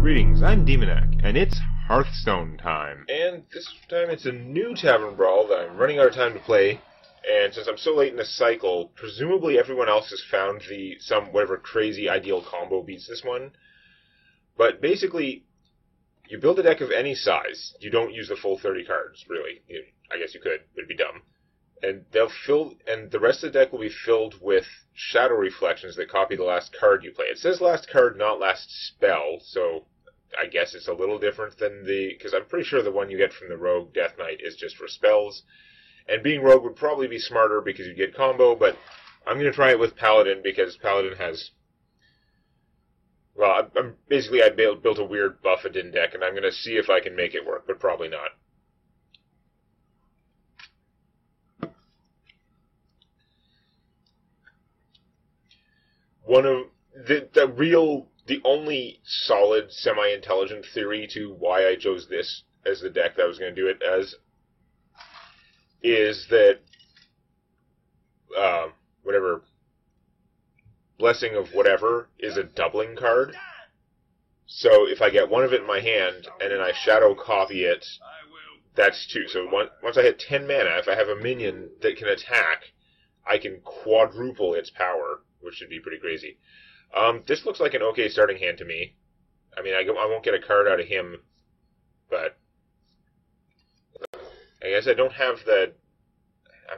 Greetings, I'm Demonac, and it's Hearthstone time. And this time it's a new Tavern Brawl that I'm running out of time to play, and since I'm so late in the cycle, presumably everyone else has found whatever crazy ideal combo beats this one. But basically, you build a deck of any size. You don't use the full 30 cards, really. I guess you could, but it'd be dumb. And the rest of the deck will be filled with shadow reflections that copy the last card you play. It says last card, not last spell, so I guess it's a little different than because I'm pretty sure the one you get from the Rogue Death Knight is just for spells. And being Rogue would probably be smarter because you get combo, but I'm going to try it with Paladin because Paladin has... Well, I built a weird Buffadin deck, and I'm going to see if I can make it work, but probably not. One of the only solid semi-intelligent theory to why I chose this as the deck that I was going to do it as is that whatever Blessing of whatever is a doubling card. So if I get one of it in my hand and then I shadow copy it, that's two. So once I hit 10 mana, if I have a minion that can attack, I can quadruple its power, which should be pretty crazy. This looks like an okay starting hand to me. I mean, I won't get a card out of him, but I guess I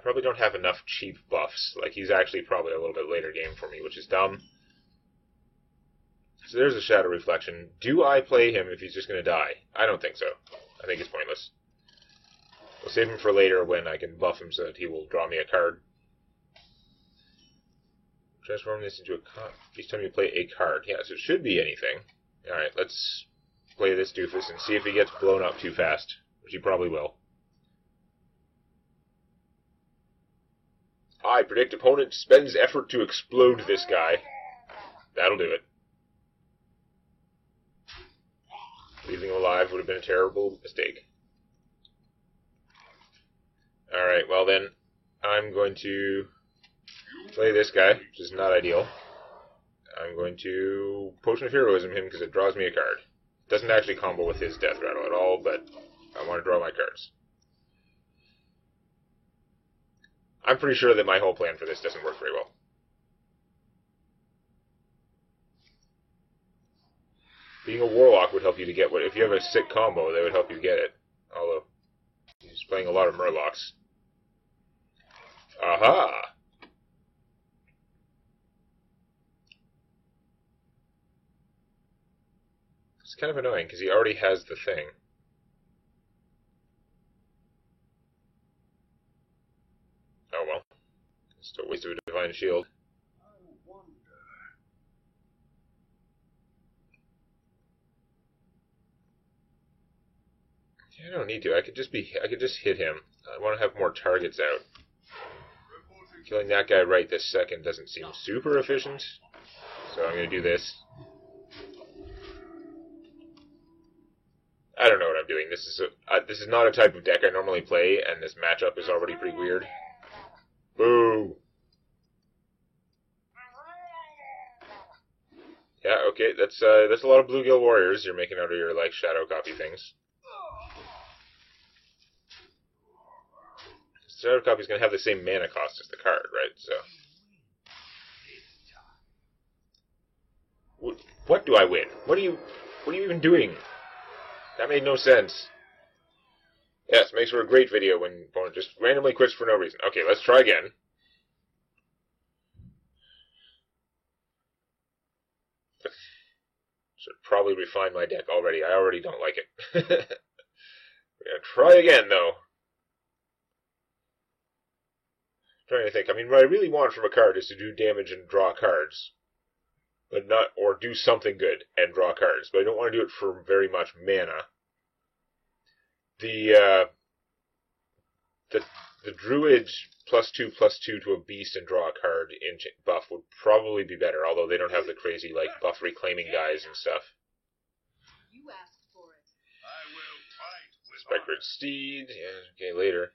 probably don't have enough cheap buffs. Like, he's actually probably a little bit later game for me, which is dumb. So there's a shadow reflection. Do I play him if he's just going to die? I don't think so. I think it's pointless. We'll save him for later when I can buff him so that he will draw me a card. Transform this into a card. Each time you play a card. Yeah, so it should be anything. Alright, let's play this doofus and see if he gets blown up too fast, which he probably will. I predict opponent spends effort to explode this guy. That'll do it. Leaving him alive would have been a terrible mistake. Alright, well then, I'm going to play this guy, which is not ideal. I'm going to Potion of Heroism him because it draws me a card. It doesn't actually combo with his Death Rattle at all, but I want to draw my cards. I'm pretty sure that my whole plan for this doesn't work very well. Being a Warlock would help you to get if you have a sick combo, that would help you get it. Although, he's playing a lot of Murlocs. Aha! It's kind of annoying, because he already has the thing. Oh well. Still a waste of a Divine Shield. I don't need to. I could just hit him. I want to have more targets out. Killing that guy right this second doesn't seem super efficient, so I'm going to do this. I don't know what I'm doing. This is not a type of deck I normally play, and this matchup is already pretty weird. Boo! Yeah, okay, that's a lot of Bluegill Warriors you're making out of your, like, shadow copy things. Shadow copy is going to have the same mana cost as the card, right? So, what do I win? What are you even doing? That made no sense. Yes, makes for a great video when opponent just randomly quits for no reason. Okay, let's try again. Should probably refine my deck already. I already don't like it. We're gonna try again, though. Trying to think. I mean, what I really want from a card is to do damage and draw cards, but or do something good and draw cards. But I don't want to do it for very much mana. The Druid +2/+2 to a beast and draw a card in buff would probably be better, although they don't have the crazy like buff reclaiming guys and stuff. You asked for it. I will fight with Spectred Steed. Yeah, okay, later.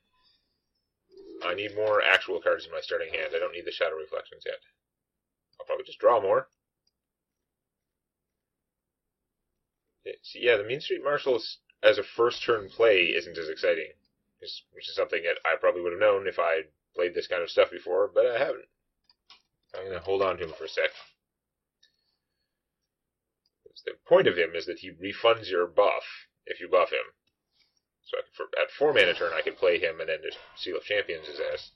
I need more actual cards in my starting hand. I don't need the shadow reflections yet. I'll probably just draw more. See, yeah, the Mean Street Marshal as a first turn play isn't as exciting, which is something that I probably would have known if I played this kind of stuff before, but I haven't. I'm going to hold on to him for a sec. The point of him is that he refunds your buff if you buff him. So at 4 mana turn, I can play him and then just Seal of Champions his ass.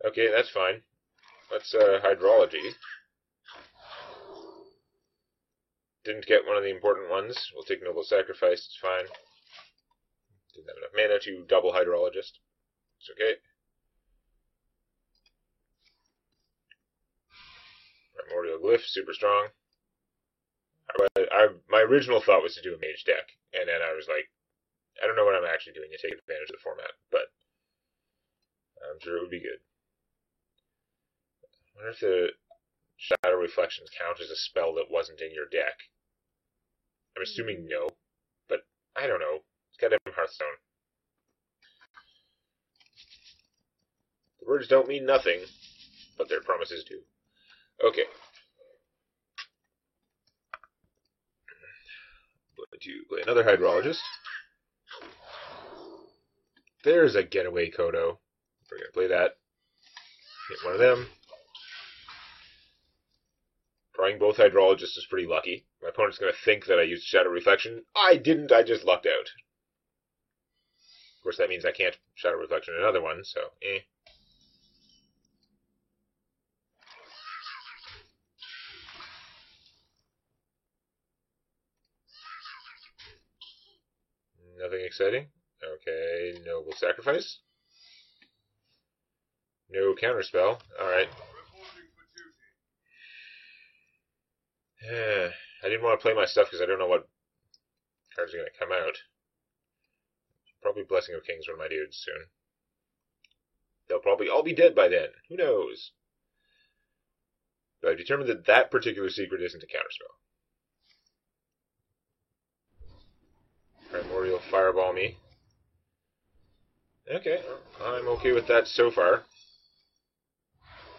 Okay, that's fine. Let's Hydrology. Didn't get one of the important ones. We'll take Noble Sacrifice, it's fine. Didn't have enough mana to double Hydrologist. It's okay. Primordial Glyph, super strong. My original thought was to do a mage deck, and then I was like, I don't know what I'm actually doing to take advantage of the format, but I'm sure it would be good. I wonder if the Shadow Reflections count as a spell that wasn't in your deck. I'm assuming no, but I don't know. It's got Hearthstone. The words don't mean nothing, but their promises do. Okay. Going to play another Hydrologist. There's a Getaway Kodo. We're going to play that. Hit one of them. Drawing both Hydrologists is pretty lucky. My opponent's going to think that I used Shadow Reflection. I didn't, I just lucked out. Of course, that means I can't Shadow Reflection another one, so Nothing exciting. Okay, Noble Sacrifice. No counterspell. Alright. I didn't want to play my stuff because I don't know what cards are going to come out. Probably Blessing of Kings, one of my dudes, soon. They'll probably all be dead by then. Who knows? But I've determined that that particular secret isn't a counterspell. Primordial Fireball me. Okay, well, I'm okay with that so far.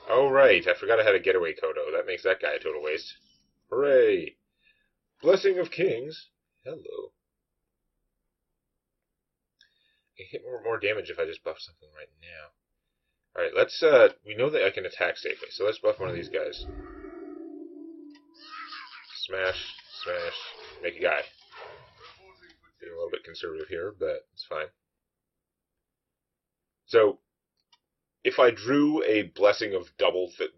Oh, right, I forgot I had a Getaway Kodo. That makes that guy a total waste. Hooray! Blessing of Kings. Hello. I can hit more damage if I just buff something right now. Alright, let's, we know that I can attack safely, so let's buff one of these guys. Smash, smash, make a guy. Being a little bit conservative here, but it's fine. So, if I drew a Blessing of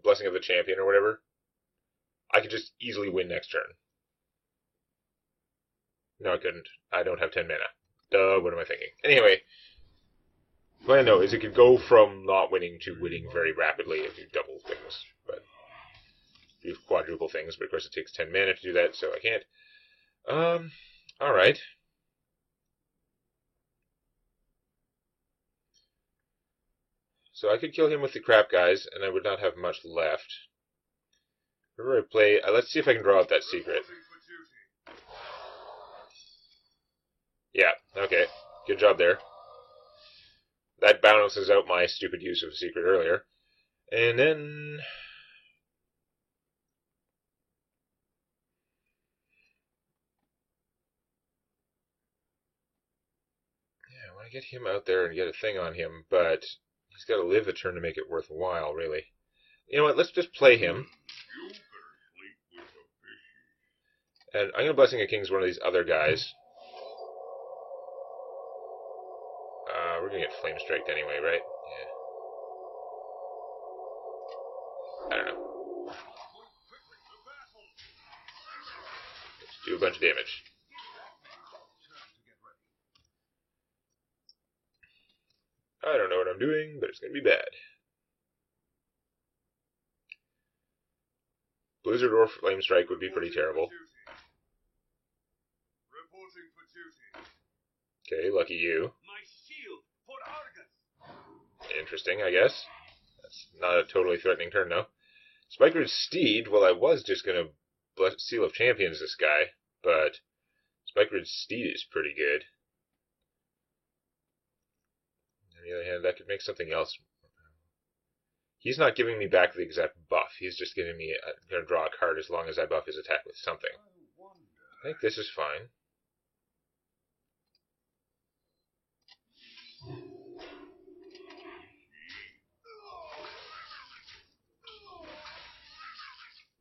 Blessing of the Champion or whatever, I could just easily win next turn. No, I couldn't. I don't have 10 mana. Duh, what am I thinking? Anyway, what I know is it could go from not winning to winning very rapidly if you double things, but you quadruple things, but of course it takes 10 mana to do that, so I can't. Alright. So I could kill him with the crap guys, and I would not have much left. Whenever I play, let's see if I can draw out that secret. Yeah, okay. Good job there. That balances out my stupid use of a secret earlier. And then... yeah, I want to get him out there and get a thing on him, but he's got to live a turn to make it worthwhile, really. You know what, let's just play him. And I'm going to Blessing of Kings one of these other guys. We're going to get Flame Striked anyway, right? Yeah. I don't know. Let's do a bunch of damage. I don't know what I'm doing, but it's going to be bad. Blizzard or Flame Strike would be pretty terrible. Okay, lucky you. Interesting, I guess. That's not a totally threatening turn, though. Spikerid's Steed, well, I was just going to Seal of Champions this guy, but Spikerid's Steed is pretty good. On the other hand, that could make something else. He's not giving me back the exact buff. He's just giving me going to draw a card as long as I buff his attack with something. I think this is fine.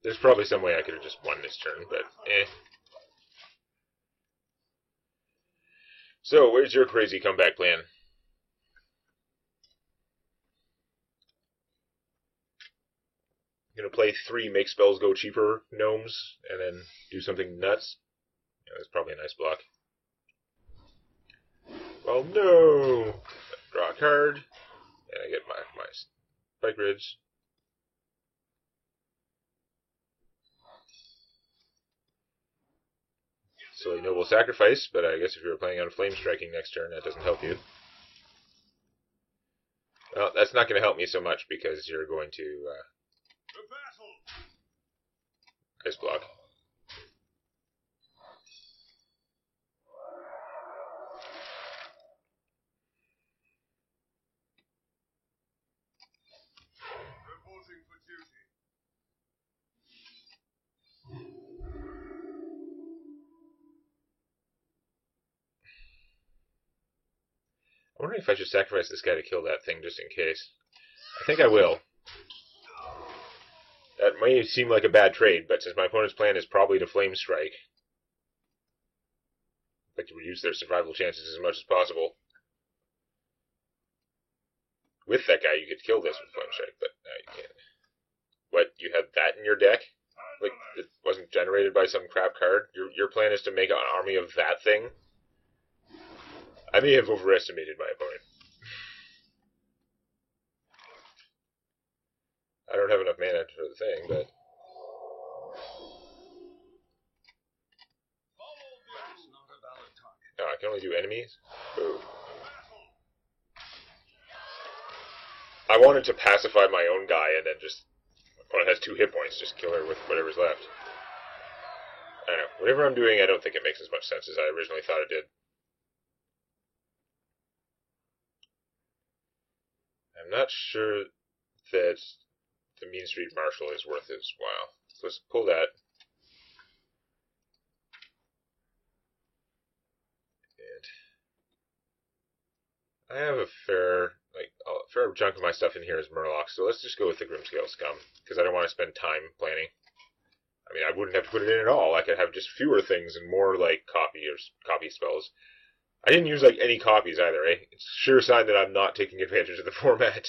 There's probably some way I could have just won this turn, but eh. So, where's your crazy comeback plan? I'm gonna play 3 make spells go cheaper gnomes, and then do something nuts. Yeah, that's probably a nice block. Well, no! Draw a card, and I get my Spike Ridge. Silly noble sacrifice, but I guess if you were planning on flame striking next turn, that doesn't help you. Well, that's not going to help me so much because you're going to ice block. Reporting for duty. I'm wondering if I should sacrifice this guy to kill that thing just in case. I think I will. That may seem like a bad trade, but since my opponent's plan is probably to flame strike, I'd like to reduce their survival chances as much as possible. With that guy, you could kill this with flame strike, but no, you can't. What, you had that in your deck? Like, it wasn't generated by some crap card? Your plan is to make an army of that thing? I may have overestimated my opponent. I don't have enough mana for the thing, but... Oh, I can only do enemies? Boo. I wanted to pacify my own guy and then just... When it has 2 hit points, just kill her with whatever's left. I don't know. Whatever I'm doing, I don't think it makes as much sense as I originally thought it did. I'm not sure that the Mean Street Marshal is worth his while. So let's pull that. And I have a fair chunk of my stuff in here is Murloc, so let's just go with the Grimscale Scum, because I don't want to spend time planning. I mean, I wouldn't have to put it in at all. I could have just fewer things and more, like, copy spells. I didn't use, like, any copies either, eh? It's a sure sign that I'm not taking advantage of the format.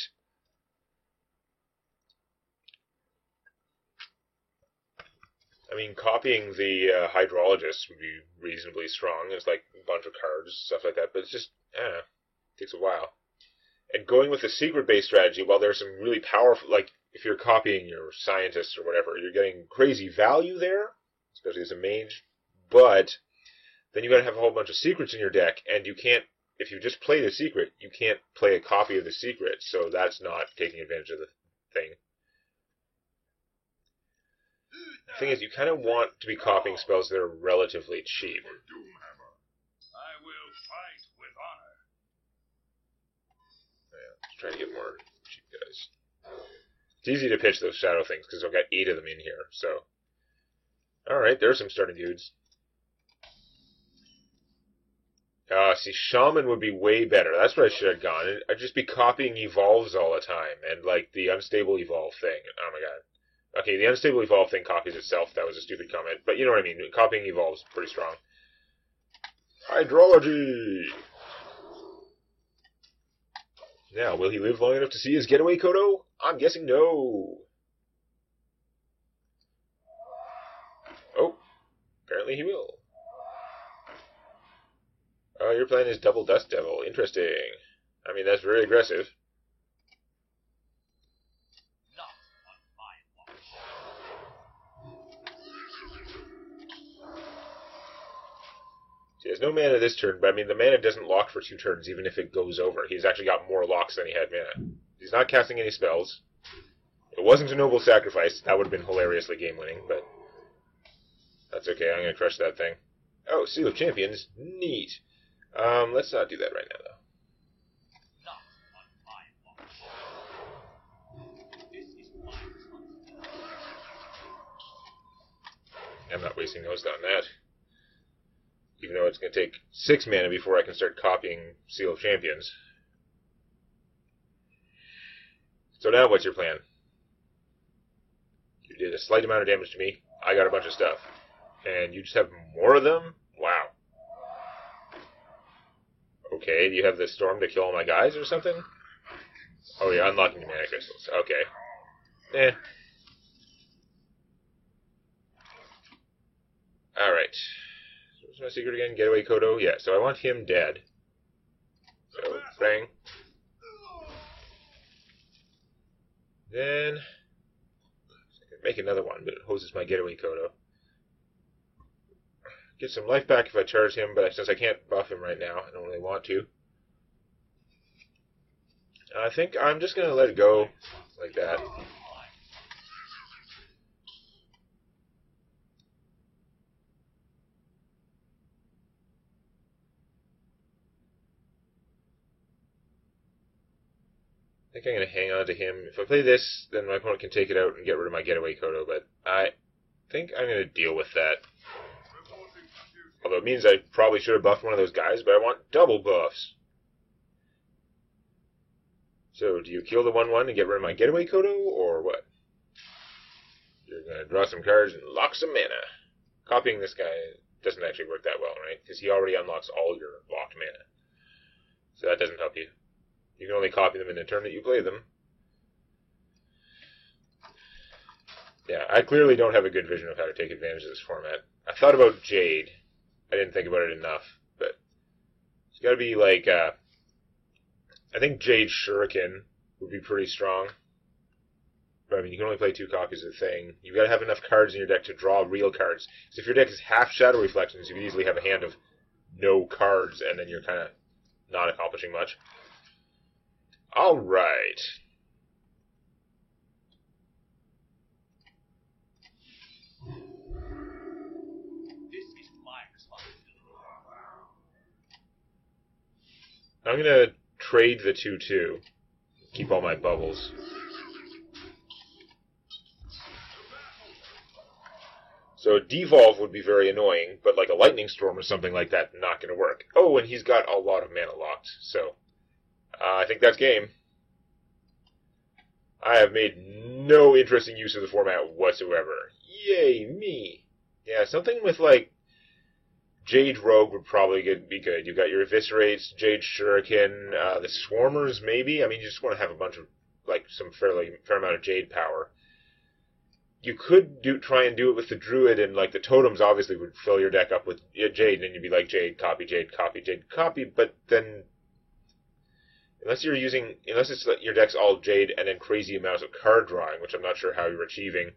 I mean, copying the Hydrologist would be reasonably strong. There's, like, a bunch of cards, stuff like that, but it's just, I don't know, it takes a while. And going with the secret-based strategy, while there's some really powerful, like, if you're copying your scientists or whatever, you're getting crazy value there, especially as a mage, but then you gotta have a whole bunch of secrets in your deck, and you can't, if you just play the secret, you can't play a copy of the secret, so that's not taking advantage of the thing. The thing is, you kind of want to be copying spells that are relatively cheap. I will fight with honor. Yeah, let's try to get more cheap guys. It's easy to pitch those shadow things, because I've got 8 of them in here, so... Alright, there's some starting dudes. See, Shaman would be way better. That's what I should have gone. I'd just be copying evolves all the time, and, like, the unstable evolve thing. Oh my god. Okay, the unstable evolve thing copies itself. That was a stupid comment. But you know what I mean. Copying evolves pretty strong. Hydrology! Now, will he live long enough to see his getaway, Kodo? I'm guessing no. Oh, apparently he will. Oh, your plan is double Dust Devil. Interesting. I mean, that's very aggressive. He has no mana this turn, but I mean, the mana doesn't lock for 2 turns, even if it goes over. He's actually got more locks than he had mana. He's not casting any spells. It wasn't a noble sacrifice. That would have been hilariously game-winning, but that's okay. I'm going to crush that thing. Oh, Seal of Champions. Neat. Let's not do that right now, though. I'm not wasting those on that. Even though it's going to take 6 mana before I can start copying Seal of Champions. So now what's your plan? You did a slight amount of damage to me. I got a bunch of stuff. And you just have more of them? Wow. Okay, do you have the storm to kill all my guys or something? Oh, you're unlocking the mana crystals. Okay. Alright. So what's my secret again? Getaway Kodo? Yeah, so I want him dead. So, bang. Then, I can make another one, but it hoses my Getaway Kodo. Get some life back if I charge him, but since I can't buff him right now, I don't really want to. I think I'm just going to let it go like that. I think I'm going to hang on to him. If I play this, then my opponent can take it out and get rid of my Getaway Kodo, but I think I'm going to deal with that. Although it means I probably should have buffed one of those guys, but I want double buffs. So, do you kill the 1/1 and get rid of my Getaway Kodo, or what? You're going to draw some cards and lock some mana. Copying this guy doesn't actually work that well, right? Because he already unlocks all your locked mana. So that doesn't help you. You can only copy them in the turn that you play them. Yeah, I clearly don't have a good vision of how to take advantage of this format. I thought about Jade. I didn't think about it enough, but it's got to be like, I think Jade Shuriken would be pretty strong. But I mean, you can only play 2 copies of the thing. You've got to have enough cards in your deck to draw real cards. So if your deck is half Shadow Reflections, you could easily have a hand of no cards, and then you're kind of not accomplishing much. Alright. I'm going to trade the 2/2. Keep all my bubbles. So Devolve would be very annoying, but like a Lightning Storm or something like that, not going to work. Oh, and he's got a lot of mana locked, so I think that's game. I have made no interesting use of the format whatsoever. Yay, me. Yeah, something with like Jade Rogue would probably be good. You got your Eviscerates, Jade Shuriken, the Swarmers maybe. I mean, you just want to have a bunch of, like, some fair amount of Jade power. You could try and do it with the Druid, and like the Totems obviously would fill your deck up with Jade, and then you'd be like Jade, copy, Jade, copy, Jade, copy. But then, unless it's that your deck's all Jade and then crazy amounts of card drawing, which I'm not sure how you're achieving,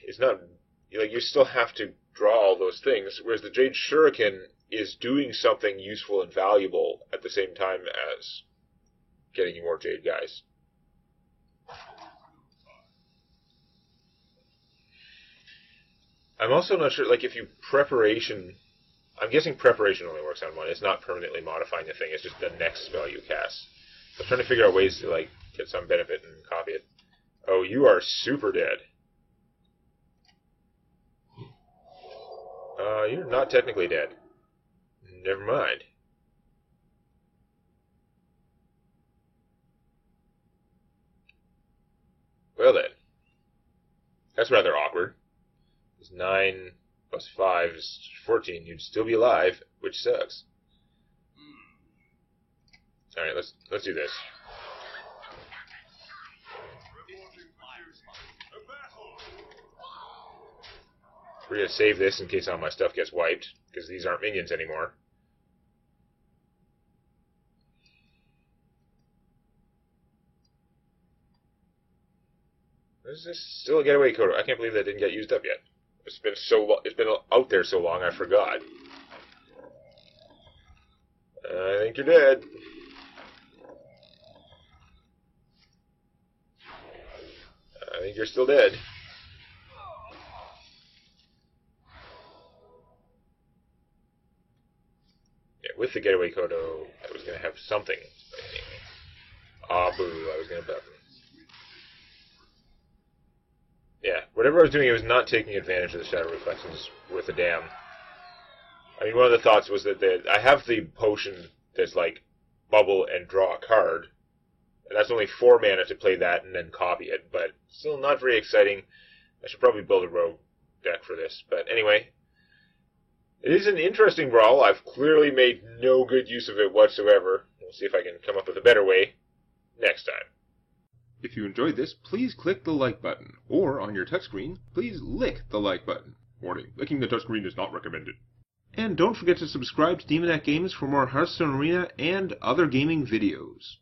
it's not like you still have to draw all those things, whereas the Jade Shuriken is doing something useful and valuable at the same time as getting you more Jade guys. I'm also not sure, like, if you Preparation... I'm guessing Preparation only works on 1. It's not permanently modifying the thing, it's just the next spell you cast. I'm trying to figure out ways to, like, get some benefit and copy it. Oh, you are super dead. You're not technically dead. Never mind. Well then. That's rather awkward. It's 9 plus 5 is 14. You'd still be alive, which sucks. Alright, let's do this. We're going to save this in case all my stuff gets wiped, because these aren't minions anymore. Is this still a Getaway Kodo? I can't believe that didn't get used up yet. It's been out there so long, I forgot. I think you're dead. I think you're still dead. With the Getaway Kodo, I was going to have something. Ah, boo, I was going to buff him. Yeah, whatever I was doing, I was not taking advantage of the Shadow Reflections worth a damn. I mean, one of the thoughts was that I have the potion that's like bubble and draw a card, and that's only 4 mana to play that and then copy it, but still not very exciting. I should probably build a rogue deck for this, but anyway. It is an interesting brawl. I've clearly made no good use of it whatsoever. We'll see if I can come up with a better way next time. If you enjoyed this, please click the like button, or on your touchscreen, please lick the like button. Warning, licking the touchscreen is not recommended. And don't forget to subscribe to Demonac Games for more Hearthstone Arena and other gaming videos.